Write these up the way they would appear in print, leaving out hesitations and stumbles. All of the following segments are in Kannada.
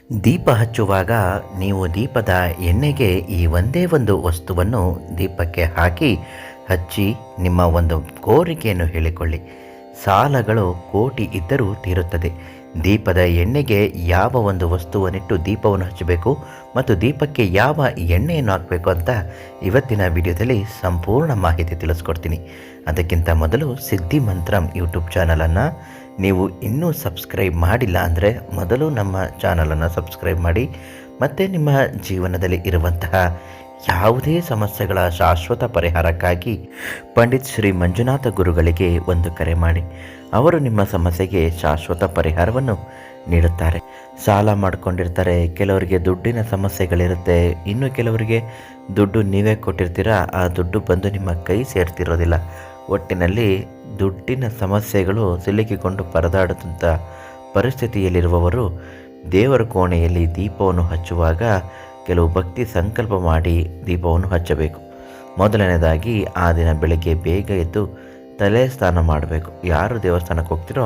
ದೀಪ ಹಚ್ಚುವಾಗ ನೀವು ದೀಪದ ಎಣ್ಣೆಗೆ ಈ ಒಂದೇ ಒಂದು ವಸ್ತುವನ್ನು ದೀಪಕ್ಕೆ ಹಾಕಿ ಹಚ್ಚಿ ನಿಮ್ಮ ಒಂದು ಕೋರಿಕೆಯನ್ನು ಹೇಳಿಕೊಳ್ಳಿ. ಸಾಲಗಳು ಕೋಟಿ ಇದ್ದರೂ ತೀರುತ್ತದೆ. ದೀಪದ ಎಣ್ಣೆಗೆ ಯಾವ ಒಂದು ವಸ್ತುವನ್ನಿಟ್ಟು ದೀಪವನ್ನು ಹಚ್ಚಬೇಕು ಮತ್ತು ದೀಪಕ್ಕೆ ಯಾವ ಎಣ್ಣೆಯನ್ನು ಹಾಕಬೇಕು ಅಂತ ಇವತ್ತಿನ ವಿಡಿಯೋದಲ್ಲಿ ಸಂಪೂರ್ಣ ಮಾಹಿತಿ ತಿಳಿಸ್ಕೊಡ್ತೀನಿ. ಅದಕ್ಕಿಂತ ಮೊದಲು ಸಿದ್ಧಿ ಮಂತ್ರಂ ಯೂಟ್ಯೂಬ್ ಚಾನಲನ್ನು ನೀವು ಇನ್ನೂ ಸಬ್ಸ್ಕ್ರೈಬ್ ಮಾಡಿಲ್ಲ ಅಂದರೆ ಮೊದಲು ನಮ್ಮ ಚಾನಲನ್ನು ಸಬ್ಸ್ಕ್ರೈಬ್ ಮಾಡಿ. ಮತ್ತು ನಿಮ್ಮ ಜೀವನದಲ್ಲಿ ಇರುವಂತಹ ಯಾವುದೇ ಸಮಸ್ಯೆಗಳ ಶಾಶ್ವತ ಪರಿಹಾರಕ್ಕಾಗಿ ಪಂಡಿತ್ ಶ್ರೀ ಮಂಜುನಾಥ ಗುರುಗಳಿಗೆ ಒಂದು ಕರೆ ಮಾಡಿ. ಅವರು ನಿಮ್ಮ ಸಮಸ್ಯೆಗೆ ಶಾಶ್ವತ ಪರಿಹಾರವನ್ನು ನೀಡುತ್ತಾರೆ. ಸಾಲ ಮಾಡಿಕೊಂಡಿರ್ತಾರೆ, ಕೆಲವರಿಗೆ ದುಡ್ಡಿನ ಸಮಸ್ಯೆಗಳಿರುತ್ತೆ, ಇನ್ನು ಕೆಲವರಿಗೆ ದುಡ್ಡು ನೀವೇ ಕೊಟ್ಟಿರ್ತೀರಾ, ಆ ದುಡ್ಡು ಬಂದು ನಿಮ್ಮ ಕೈ ಸೇರ್ತಿರೋದಿಲ್ಲ. ಒಟ್ಟಿನಲ್ಲಿ ದುಡ್ಡಿನ ಸಮಸ್ಯೆಗಳು ಸಿಲುಕಿಕೊಂಡು ಪರದಾಡುವಂಥ ಪರಿಸ್ಥಿತಿಯಲ್ಲಿರುವವರು ದೇವರ ಕೋಣೆಯಲ್ಲಿ ದೀಪವನ್ನು ಹಚ್ಚುವಾಗ ಕೆಲವು ಭಕ್ತಿ ಸಂಕಲ್ಪ ಮಾಡಿ ದೀಪವನ್ನು ಹಚ್ಚಬೇಕು. ಮೊದಲನೇದಾಗಿ ಆ ದಿನ ಬೆಳಗ್ಗೆ ಬೇಗ ಎದ್ದು ತಲೆ ಸ್ನಾನ ಮಾಡಬೇಕು. ಯಾರು ದೇವಸ್ಥಾನಕ್ಕೆ ಹೋಗ್ತಿರೋ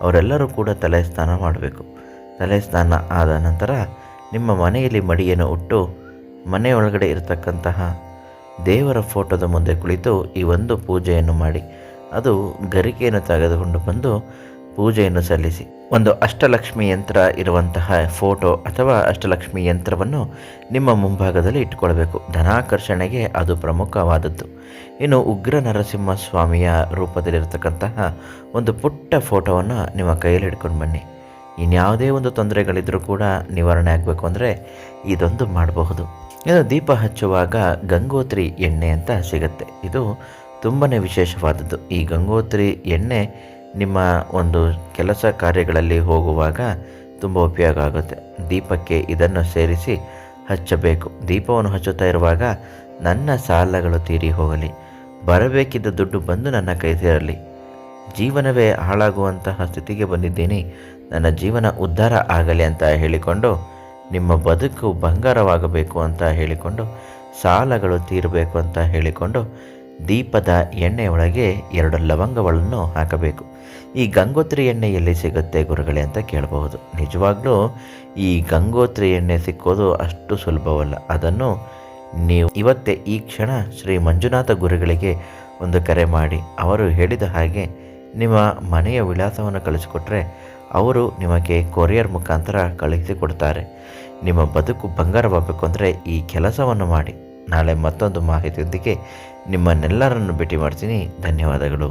ಅವರೆಲ್ಲರೂ ಕೂಡ ತಲೆ ಸ್ನಾನ ಮಾಡಬೇಕು. ತಲೆ ಸ್ನಾನ ಆದ ನಂತರ ನಿಮ್ಮ ಮನೆಯಲ್ಲಿ ಮಡಿಯನ್ನು ಉಟ್ಟು ಮನೆಯೊಳಗಡೆ ಇರತಕ್ಕಂತಹ ದೇವರ ಫೋಟೋದ ಮುಂದೆ ಕುಳಿತು ಈ ಒಂದು ಪೂಜೆಯನ್ನು ಮಾಡಿ. ಅದು ಗರಿಕೆಯನ್ನು ತೆಗೆದುಕೊಂಡು ಬಂದು ಪೂಜೆಯನ್ನು ಸಲ್ಲಿಸಿ. ಒಂದು ಅಷ್ಟಲಕ್ಷ್ಮಿ ಯಂತ್ರ ಇರುವಂತಹ ಫೋಟೋ ಅಥವಾ ಅಷ್ಟಲಕ್ಷ್ಮಿ ಯಂತ್ರವನ್ನು ನಿಮ್ಮ ಮುಂಭಾಗದಲ್ಲಿ ಇಟ್ಟುಕೊಳ್ಬೇಕು. ಧನಾಕರ್ಷಣೆಗೆ ಅದು ಪ್ರಮುಖವಾದದ್ದು. ಇನ್ನು ಉಗ್ರ ನರಸಿಂಹ ಸ್ವಾಮಿಯ ರೂಪದಲ್ಲಿರತಕ್ಕಂತಹ ಒಂದು ಪುಟ್ಟ ಫೋಟೋವನ್ನು ನಿಮ್ಮ ಕೈಯಲ್ಲಿ ಹಿಡ್ಕೊಂಡು ಬನ್ನಿ. ಇನ್ಯಾವುದೇ ಒಂದು ತೊಂದರೆಗಳಿದ್ದರೂ ಕೂಡ ನಿವಾರಣೆ ಆಗಬೇಕು ಅಂದರೆ ಇದೊಂದು ಮಾಡಬಹುದು. ಇದು ದೀಪ ಹಚ್ಚುವಾಗ ಗಂಗೋತ್ರಿ ಎಣ್ಣೆ ಅಂತ ಸಿಗುತ್ತೆ. ಇದು ತುಂಬಾ ವಿಶೇಷವಾದದ್ದು. ಈ ಗಂಗೋತ್ರಿ ಎಣ್ಣೆ ನಿಮ್ಮ ಒಂದು ಕೆಲಸ ಕಾರ್ಯಗಳಲ್ಲಿ ಹೋಗುವಾಗ ತುಂಬ ಉಪಯೋಗ ಆಗುತ್ತೆ. ದೀಪಕ್ಕೆ ಇದನ್ನು ಸೇರಿಸಿ ಹಚ್ಚಬೇಕು. ದೀಪವನ್ನು ಹಚ್ಚುತ್ತಾ ಇರುವಾಗ ನನ್ನ ಸಾಲಗಳು ತೀರಿ ಹೋಗಲಿ, ಬರಬೇಕಿದ್ದ ದುಡ್ಡು ಬಂದು ನನ್ನ ಕೈ ಸೇರಲಿ, ಜೀವನವೇ ಹಾಳಾಗುವಂತಹ ಸ್ಥಿತಿಗೆ ಬಂದಿದ್ದೀನಿ, ನನ್ನ ಜೀವನ ಉದ್ಧಾರ ಆಗಲಿ ಅಂತ ಹೇಳಿಕೊಂಡು, ನಿಮ್ಮ ಬದುಕು ಬಂಗಾರವಾಗಬೇಕು ಅಂತ ಹೇಳಿಕೊಂಡು, ಸಾಲಗಳು ತೀರಬೇಕು ಅಂತ ಹೇಳಿಕೊಂಡು ದೀಪದ ಎಣ್ಣೆಯೊಳಗೆ 2 ಲವಂಗಗಳನ್ನು ಹಾಕಬೇಕು. ಈ ಗಂಗೋತ್ರಿ ಎಣ್ಣೆ ಎಲ್ಲಿ ಸಿಗುತ್ತೆ ಗುರುಗಳೇ ಅಂತ ಕೇಳಬಹುದು. ನಿಜವಾಗ್ಲೂ ಈ ಗಂಗೋತ್ರಿ ಎಣ್ಣೆ ಸಿಕ್ಕೋದು ಅಷ್ಟು ಸುಲಭವಲ್ಲ. ಅದನ್ನು ನೀವು ಇವತ್ತೇ ಈ ಕ್ಷಣ ಶ್ರೀ ಮಂಜುನಾಥ ಗುರುಗಳಿಗೆ ಒಂದು ಕರೆ ಮಾಡಿ ಅವರು ಹೇಳಿದ ಹಾಗೆ ನಿಮ್ಮ ಮನೆಯ ವಿಳಾಸವನ್ನು ಕಳಿಸಿಕೊಟ್ರೆ ಅವರು ನಿಮಗೆ ಕೊರಿಯರ್ ಮುಖಾಂತರ ಕಳುಹಿಸಿಕೊಡ್ತಾರೆ. ನಿಮ್ಮ ಬದುಕು ಬಂಗಾರವಾಗಬೇಕು ಅಂದರೆ ಈ ಕೆಲಸವನ್ನು ಮಾಡಿ. ನಾಳೆ ಮತ್ತೊಂದು ಮಾಹಿತಿಯೊಂದಿಗೆ ನಿಮ್ಮನ್ನೆಲ್ಲರನ್ನು ಭೇಟಿ ಮಾಡ್ತೀನಿ. ಧನ್ಯವಾದಗಳು.